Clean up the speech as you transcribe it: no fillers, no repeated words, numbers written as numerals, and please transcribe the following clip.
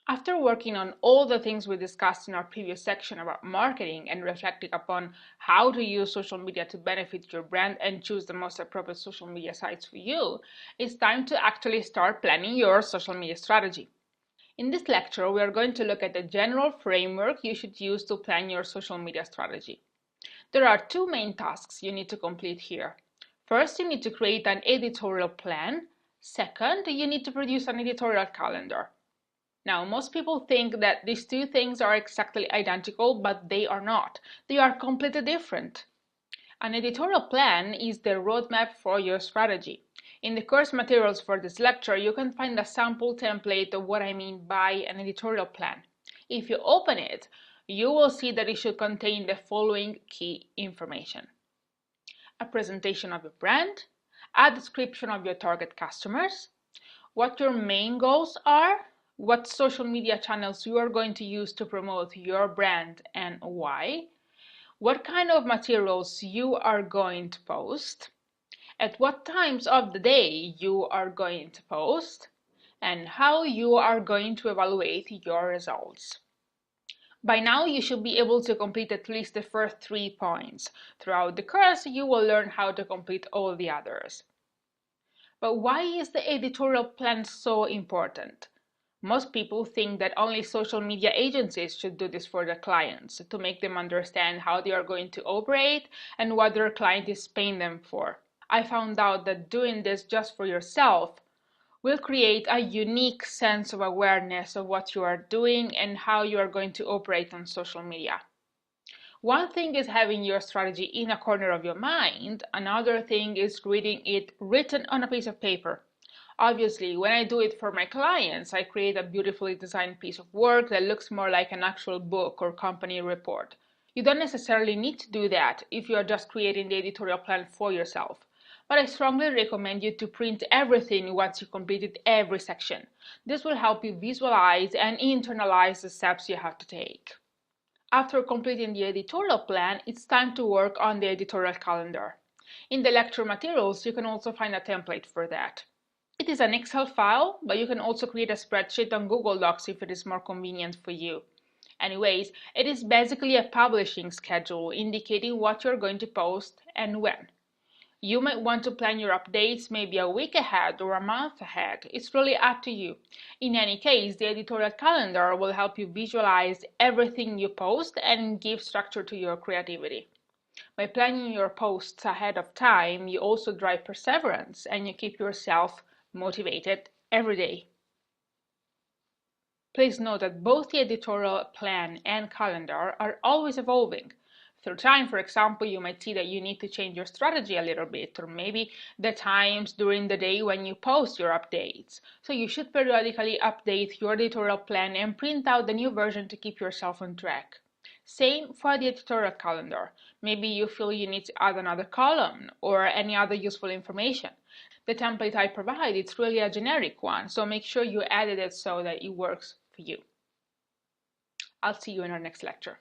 After working on all the things we discussed in our previous section about marketing and reflecting upon how to use social media to benefit your brand and choose the most appropriate social media sites for you, it's time to actually start planning your social media strategy. In this lecture, we are going to look at the general framework you should use to plan your social media strategy. There are two main tasks you need to complete here. First, you need to create an editorial plan. Second, you need to produce an editorial calendar. Now, most people think that these two things are exactly identical, but they are not. They are completely different. An editorial plan is the roadmap for your strategy. In the course materials for this lecture, you can find a sample template of what I mean by an editorial plan. If you open it, you will see that it should contain the following key information: a presentation of your brand, a description of your target customers, what your main goals are, what social media channels you are going to use to promote your brand and why, what kind of materials you are going to post, at what times of the day you are going to post, and how you are going to evaluate your results. By now, you should be able to complete at least the first 3 points. Throughout the course, you will learn how to complete all the others. But why is the editorial plan so important? Most people think that only social media agencies should do this for their clients, to make them understand how they are going to operate and what their client is paying them for. I found out that doing this just for yourself will create a unique sense of awareness of what you are doing and how you are going to operate on social media. One thing is having your strategy in a corner of your mind, another thing is reading it written on a piece of paper. Obviously, when I do it for my clients, I create a beautifully designed piece of work that looks more like an actual book or company report. You don't necessarily need to do that if you are just creating the editorial plan for yourself. But I strongly recommend you to print everything once you completed every section. This will help you visualize and internalize the steps you have to take. After completing the editorial plan, it's time to work on the editorial calendar. In the lecture materials, you can also find a template for that. It is an Excel file, but you can also create a spreadsheet on Google Docs if it is more convenient for you. Anyways, it is basically a publishing schedule indicating what you're going to post and when. You might want to plan your updates maybe a week ahead or a month ahead. It's really up to you. In any case, the editorial calendar will help you visualize everything you post and give structure to your creativity. By planning your posts ahead of time, you also drive perseverance and you keep yourself motivated every day. Please note that both the editorial plan and calendar are always evolving. Through time, for example, you might see that you need to change your strategy a little bit, or maybe the times during the day when you post your updates. So you should periodically update your editorial plan and print out the new version to keep yourself on track. Same for the editorial calendar. Maybe you feel you need to add another column or any other useful information. The template I provide is really a generic one, so make sure you edit it so that it works for you. I'll see you in our next lecture.